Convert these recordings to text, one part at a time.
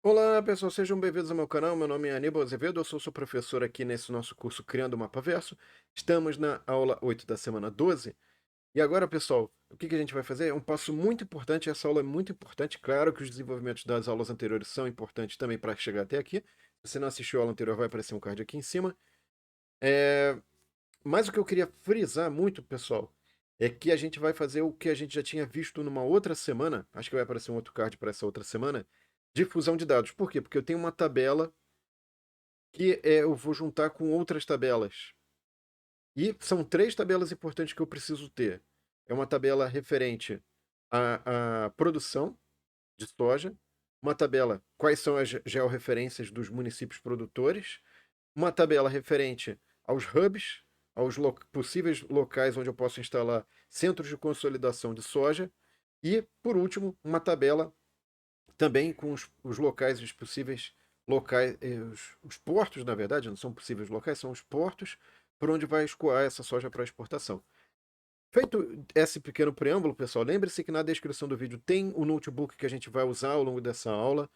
Olá, pessoal, sejam bem-vindos ao meu canal. Meu nome é Aníbal Azevedo, eu sou seu professor aqui nesse nosso curso Criando o Mapa Verso. Estamos na aula 8 da semana 12. E agora, pessoal, o que a gente vai fazer? É um passo muito importante, essa aula é muito importante. Claro que os desenvolvimentos das aulas anteriores são importantes também para chegar até aqui. Se você não assistiu a aula anterior, vai aparecer um card aqui em cima. Mas o que eu queria frisar muito, pessoal, é que a gente vai fazer o que a gente já tinha visto numa outra semana. Acho que vai aparecer um outro card para essa outra semana. De fusão de dados. Por quê? Porque eu tenho uma tabela que eu vou juntar com outras tabelas. E são três tabelas importantes que eu preciso ter. É uma tabela referente à produção de soja, uma tabela quais são as georreferências dos municípios produtores, uma tabela referente aos hubs, aos possíveis locais onde eu posso instalar centros de consolidação de soja, e, por último, uma tabela também com os locais, os possíveis locais, os portos, na verdade, não são possíveis locais, são os portos por onde vai escoar essa soja para exportação. Feito esse pequeno preâmbulo, pessoal, lembre-se que na descrição do vídeo tem o notebook que a gente vai usar ao longo dessa aula.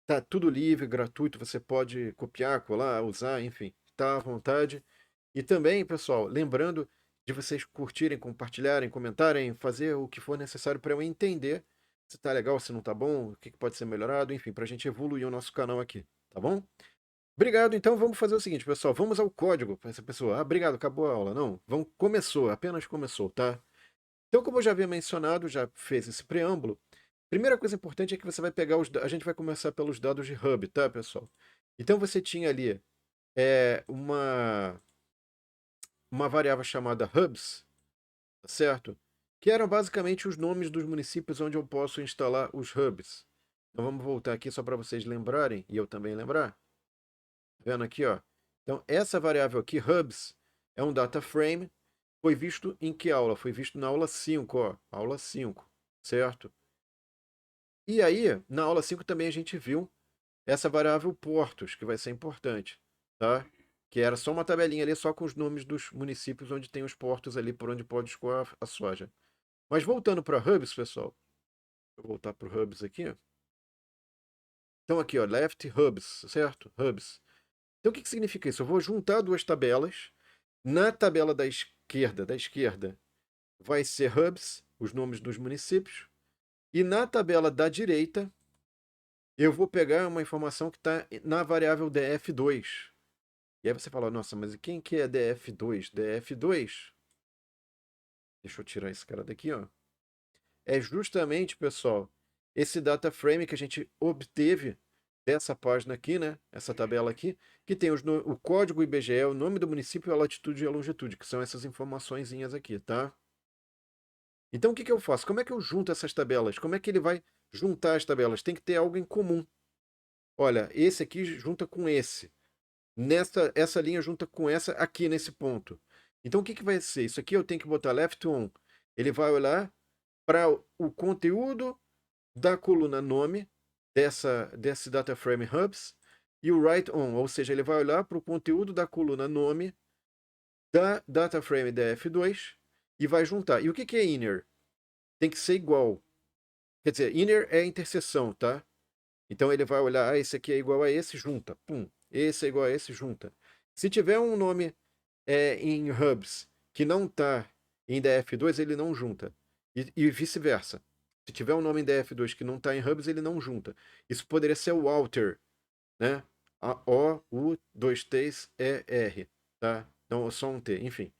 Tá tudo livre, gratuito, você pode copiar, colar, usar, enfim, tá à vontade. E também, pessoal, lembrando de vocês curtirem, compartilharem, comentarem, fazer o que for necessário para eu entender se tá legal, se não tá bom, o que pode ser melhorado, enfim, para a gente evoluir o nosso canal aqui, tá bom? Obrigado, então vamos fazer o seguinte, pessoal, vamos ao código para essa pessoa. Ah, obrigado, acabou a aula. Não, vamos, começou, apenas começou, tá? Então, como eu já havia mencionado, já fez esse preâmbulo, primeira coisa importante é que você vai pegar a gente vai começar pelos dados de hub, tá, pessoal? Então você tinha ali uma variável chamada hubs, tá certo? Que eram basicamente os nomes dos municípios onde eu posso instalar os hubs. Então vamos voltar aqui só para vocês lembrarem, e eu também lembrar. Tá vendo aqui, ó? Então essa variável aqui, hubs, é um data frame. Foi visto em que aula? Foi visto na aula 5, ó. Aula 5, certo? E aí, na aula 5 também a gente viu essa variável portos, que vai ser importante, tá? Que era só uma tabelinha ali, só com os nomes dos municípios onde tem os portos ali por onde pode escoar a soja. Mas voltando para hubs, pessoal, vou voltar para o hubs aqui. Então aqui, ó, left hubs, certo? Hubs. Então o que significa isso? Eu vou juntar duas tabelas. Na tabela da esquerda vai ser hubs, os nomes dos municípios, e na tabela da direita eu vou pegar uma informação que está na variável df2. E aí você fala, nossa, mas quem que é df2? Df2, deixa eu tirar esse cara daqui, ó. É justamente, pessoal, esse data frame que a gente obteve dessa página aqui, né? Essa tabela aqui, que tem o código IBGE, o nome do município, a latitude e a longitude, que são essas informaçõezinhas aqui, tá? Então o que eu faço? Como é que eu junto essas tabelas? Como é que ele vai juntar as tabelas? Tem que ter algo em comum. Olha, esse aqui junta com esse. Essa linha junta com essa aqui nesse ponto. Então o que vai ser? Isso aqui eu tenho que botar left on. Ele vai olhar para o conteúdo da coluna nome desse data frame hubs e o right on, ou seja, ele vai olhar para o conteúdo da coluna nome da data frame df2 e vai juntar. E o que é inner? Tem que ser igual. Quer dizer, inner é interseção, tá? Então ele vai olhar, esse aqui é igual a esse, junta. Pum. Esse é igual a esse, junta. Se tiver um nome em hubs que não está em DF2, ele não junta. E vice-versa. Se tiver um nome em DF2 que não está em hubs, ele não junta. Isso poderia ser o Walter, né? O-U-2-T-E-R, tá? Não, só um T, enfim.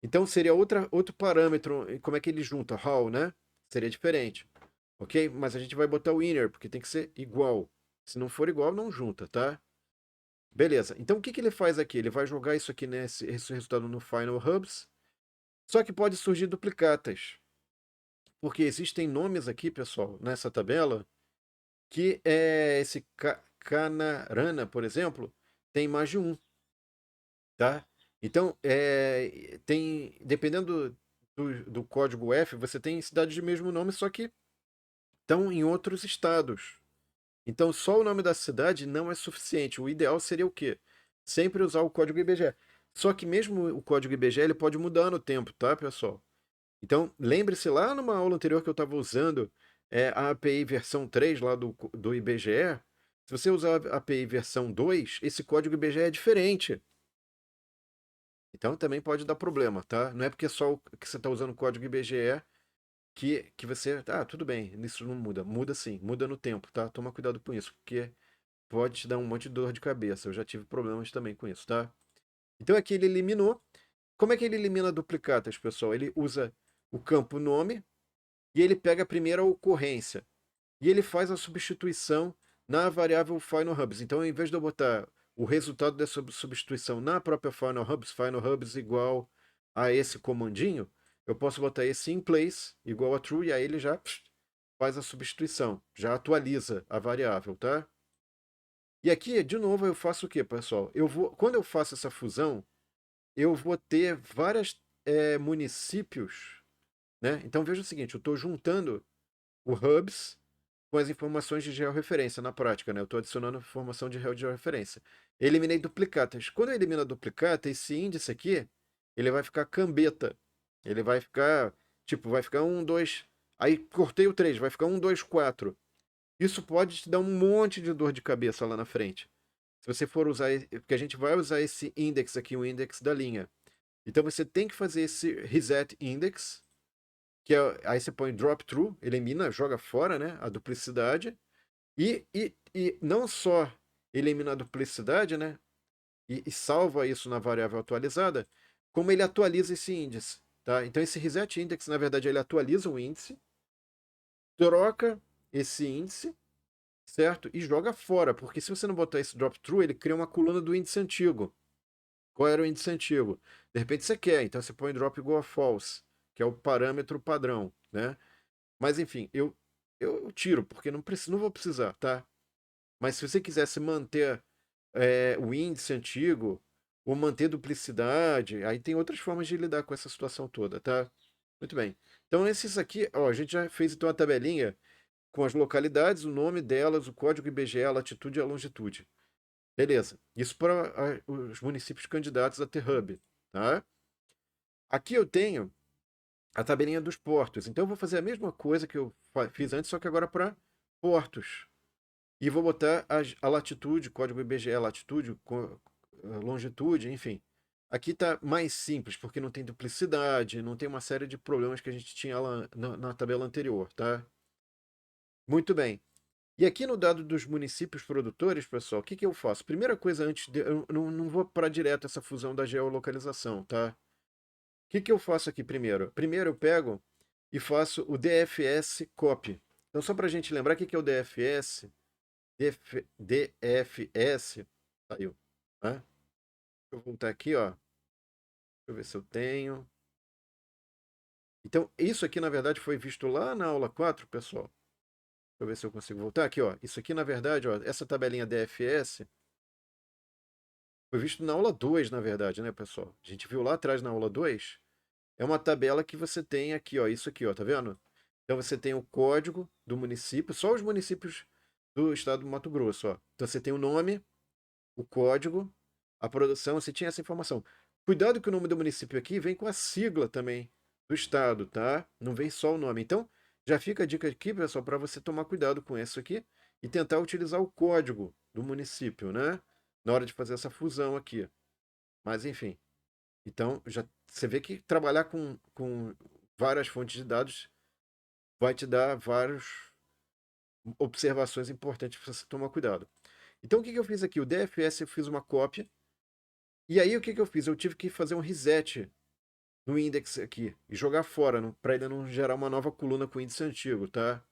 Então seria outro parâmetro, como é que ele junta? How, né? Seria diferente, ok? Mas a gente vai botar o inner, porque tem que ser igual. Se não for igual, não junta, tá? Beleza. Então o que ele faz aqui? Ele vai jogar isso aqui esse resultado no Final Hubs. Só que pode surgir duplicatas. Porque existem nomes aqui, pessoal, nessa tabela, que esse Canarana, por exemplo, tem mais de um, tá? Então, dependendo do código F, você tem cidades de mesmo nome, só que estão em outros estados. Então, só o nome da cidade não é suficiente. O ideal seria o quê? Sempre usar o código IBGE. Só que mesmo o código IBGE ele pode mudar no tempo, tá, pessoal? Então, lembre-se lá numa aula anterior que eu estava usando a API versão 3 lá do IBGE, Se você usar a API versão 2, esse código IBGE é diferente. Então também pode dar problema, tá? Não é porque só que você está usando o código IBGE que você. Ah, tudo bem, isso não muda. Muda sim, muda no tempo, tá? Toma cuidado com isso, porque pode te dar um monte de dor de cabeça. Eu já tive problemas também com isso, tá? Então aqui ele eliminou. Como é que ele elimina duplicatas, pessoal? Ele usa o campo nome e ele pega a primeira ocorrência. E ele faz a substituição na variável Final Hubs. Então, ao invés de eu botar o resultado dessa substituição na própria Final Hubs igual a esse comandinho, eu posso botar esse in place igual a true e aí ele já faz a substituição, já atualiza a variável, tá? E aqui, de novo, eu faço o que, pessoal? Quando eu faço essa fusão, eu vou ter vários municípios, né? Então veja o seguinte, eu estou juntando o hubs com as informações de georreferência na prática, né? Eu estou adicionando informação de georreferência. Eliminei duplicatas. Quando eu elimino a duplicata, esse índice aqui, ele vai ficar cambeta. Ele vai ficar, tipo, vai ficar 1, 2. Aí cortei o 3, vai ficar 1, 2, 4. Isso pode te dar um monte de dor de cabeça lá na frente. Se você for usar, porque a gente vai usar esse index aqui, o index da linha. Então você tem que fazer esse reset index, aí você põe drop true, elimina, joga fora, né, a duplicidade. E não só elimina a duplicidade, né? E salva isso na variável atualizada, como ele atualiza esse índice. Tá? Então esse reset index, na verdade, ele atualiza o índice, troca esse índice, certo? E joga fora, porque se você não botar esse drop true, ele cria uma coluna do índice antigo. Qual era o índice antigo? De repente você quer, então você põe drop igual a false, que é o parâmetro padrão, né? Mas enfim, eu tiro, porque não vou precisar, tá? Mas se você quisesse manter o índice antigo, ou manter duplicidade, aí tem outras formas de lidar com essa situação toda, tá? Muito bem. Então, esses aqui, ó, a gente já fez então a tabelinha com as localidades, o nome delas, o código IBGE, a latitude e a longitude. Beleza. Isso para os municípios candidatos a ter hub, tá? Aqui eu tenho a tabelinha dos portos. Então, eu vou fazer a mesma coisa que eu fiz antes, só que agora para portos. E vou botar a latitude, código IBGE latitude, longitude, enfim. Aqui está mais simples, porque não tem duplicidade, não tem uma série de problemas que a gente tinha lá na tabela anterior, tá? Muito bem. E aqui no dado dos municípios produtores, pessoal, o que que eu faço? Primeira coisa, eu não vou para direto essa fusão da geolocalização, tá? O que que eu faço aqui primeiro? Primeiro eu pego e faço o DFS copy. Então, só para a gente lembrar, o que que é o DFS? DFS. Saiu. Né? Deixa eu voltar aqui, ó. Deixa eu ver se eu tenho. Então, isso aqui, na verdade, foi visto lá na aula 4, pessoal. Deixa eu ver se eu consigo voltar aqui, ó. Isso aqui, na verdade, ó, essa tabelinha DFS foi visto na aula 2, na verdade, né, pessoal? A gente viu lá atrás na aula 2. É uma tabela que você tem aqui, ó. Isso aqui, ó, tá vendo? Então você tem o código do município, só os municípios do estado do Mato Grosso, ó. Então você tem o nome, o código, a produção, você tinha essa informação. Cuidado que o nome do município aqui vem com a sigla também do estado, tá? Não vem só o nome. Então, já fica a dica aqui, pessoal, para você tomar cuidado com isso aqui e tentar utilizar o código do município, né? Na hora de fazer essa fusão aqui. Mas, enfim. Então, já você vê que trabalhar com várias fontes de dados vai te dar várias observações importantes para você tomar cuidado. Então, o que que eu fiz aqui? O DFS eu fiz uma cópia. E aí, o que que eu fiz? Eu tive que fazer um reset no index aqui e jogar fora, para ele não gerar uma nova coluna com o índice antigo, tá?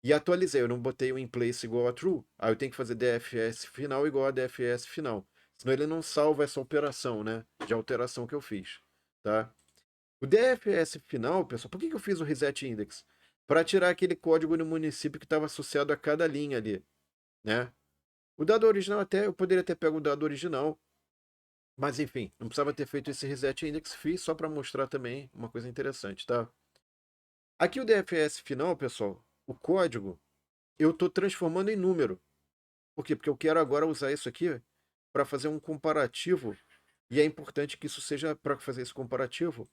E atualizei, eu não botei o in place igual a true. Aí eu tenho que fazer DFS final igual a DFS final. Senão ele não salva essa operação, né? De alteração que eu fiz, tá? O DFS final, pessoal, por que que eu fiz o reset index? Para tirar aquele código no município que estava associado a cada linha ali, né? O dado original até, eu poderia ter pego o dado original, mas enfim, não precisava ter feito esse reset index, fiz só para mostrar também uma coisa interessante, tá? Aqui o DFS final, pessoal, o código, eu estou transformando em número. Por quê? Porque eu quero agora usar isso aqui para fazer um comparativo, e é importante que isso seja, para fazer esse comparativo,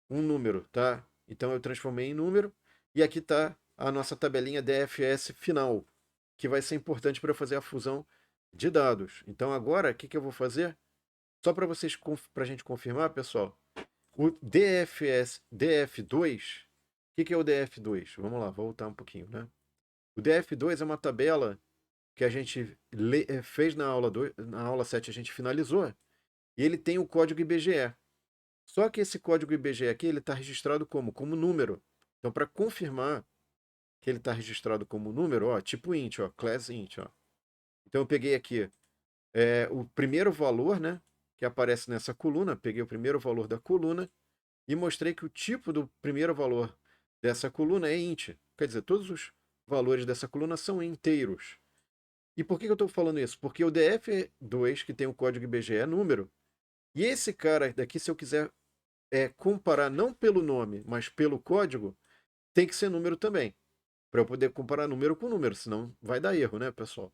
um número, tá? Então eu transformei em número, e aqui está a nossa tabelinha DFS final. que vai ser importante para fazer a fusão de dados. Então agora, o que eu vou fazer? Só para vocês, para a gente confirmar, pessoal, o DF2, o que é o DF2? Vamos lá, voltar um pouquinho, né? O DF2 é uma tabela que a gente fez na aula 7, a gente finalizou, e ele tem o código IBGE. Só que esse código IBGE aqui, ele está registrado como? Como número. Então, para confirmar que ele está registrado como número, ó, tipo int, ó, class int, ó. Então, eu peguei aqui o primeiro valor, né, que aparece nessa coluna, peguei o primeiro valor da coluna e mostrei que o tipo do primeiro valor dessa coluna é int. Quer dizer, todos os valores dessa coluna são inteiros. E por que eu estou falando isso? Porque o DF2, que tem o código IBGE, é número. E esse cara daqui, se eu quiser comparar não pelo nome, mas pelo código, tem que ser número também. Para eu poder comparar número com número, senão vai dar erro, né, pessoal?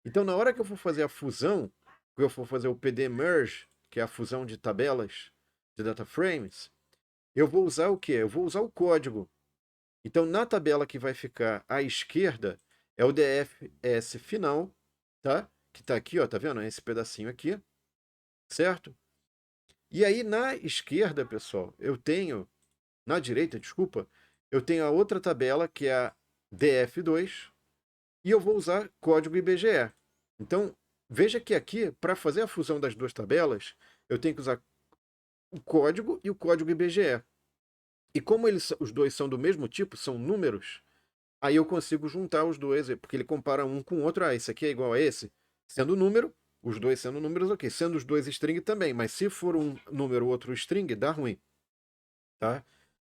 Então, na hora que eu for fazer a fusão, que eu for fazer o PD merge, que é a fusão de tabelas, de data frames, eu vou usar o quê? Eu vou usar o código. Então, na tabela que vai ficar à esquerda, é o DFS final, tá? Que está aqui, ó, tá vendo? Esse pedacinho aqui, certo? E aí, na esquerda, pessoal, eu tenho, na direita, desculpa, eu tenho a outra tabela, que é a DF2, e eu vou usar código IBGE. Então, veja que aqui, para fazer a fusão das duas tabelas, eu tenho que usar o código e o código IBGE. E como os dois são do mesmo tipo, são números, aí eu consigo juntar os dois, porque ele compara um com o outro. Ah, esse aqui é igual a esse, sendo número, os dois sendo números, ok. Sendo os dois string também, mas se for um número outro string, dá ruim. Tá?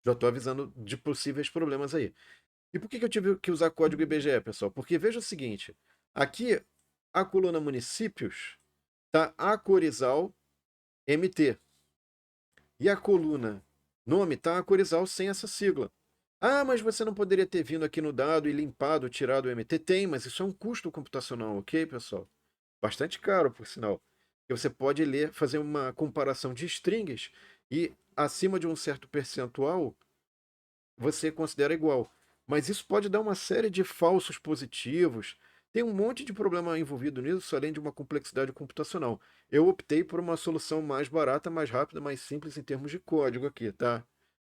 Já estou avisando de possíveis problemas aí. E por que eu tive que usar código IBGE, pessoal? Porque veja o seguinte, aqui a coluna municípios está Acorizal MT. E a coluna nome está Acorizal sem essa sigla. Ah, mas você não poderia ter vindo aqui no dado e limpado, tirado o MT? Tem, mas isso é um custo computacional, ok, pessoal? Bastante caro, por sinal. E você pode fazer uma comparação de strings e acima de um certo percentual você considera igual. Mas isso pode dar uma série de falsos positivos. Tem um monte de problema envolvido nisso, além de uma complexidade computacional. Eu optei por uma solução mais barata, mais rápida, mais simples em termos de código aqui, tá?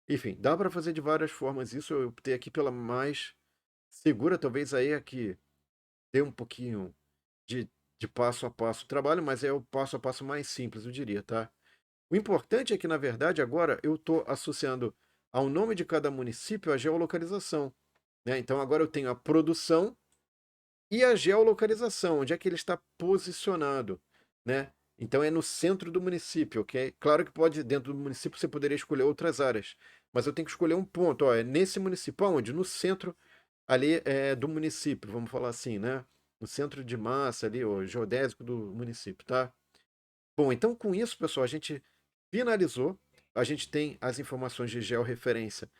Enfim, dá para fazer de várias formas isso. Eu optei aqui pela mais segura, talvez aí aqui dê um pouquinho de, de passo a passo o trabalho, mas é o passo a passo mais simples, eu diria, tá? O importante é que, na verdade, agora eu estou associando ao nome de cada município a geolocalização, né? Então agora eu tenho a produção e a geolocalização, onde é que ele está posicionado, né? Então é no centro do município, ok? Claro que pode, dentro do município, você poderia escolher outras áreas, mas eu tenho que escolher um ponto, ó, é nesse município, onde? No centro ali do município, vamos falar assim, né? No centro de massa ali, o geodésico do município, tá? Bom, então com isso, pessoal, a gente finalizou. A gente tem as informações de georreferência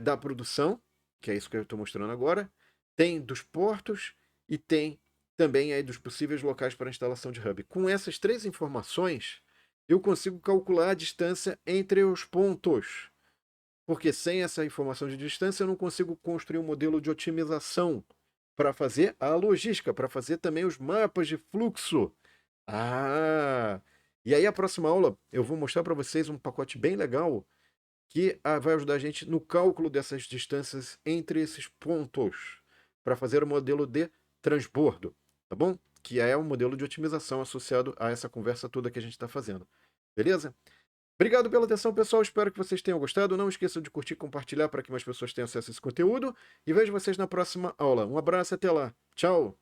da produção, que é isso que eu estou mostrando agora, tem dos portos e tem também aí dos possíveis locais para instalação de hub. Com essas três informações, eu consigo calcular a distância entre os pontos. Porque sem essa informação de distância, eu não consigo construir um modelo de otimização para fazer a logística, para fazer também os mapas de fluxo. Ah! E aí, a próxima aula, eu vou mostrar para vocês um pacote bem legal que vai ajudar a gente no cálculo dessas distâncias entre esses pontos, para fazer o modelo de transbordo, tá bom? Que é um modelo de otimização associado a essa conversa toda que a gente está fazendo. Beleza? Obrigado pela atenção, pessoal. Espero que vocês tenham gostado. Não esqueçam de curtir e compartilhar para que mais pessoas tenham acesso a esse conteúdo. E vejo vocês na próxima aula. Um abraço e até lá. Tchau!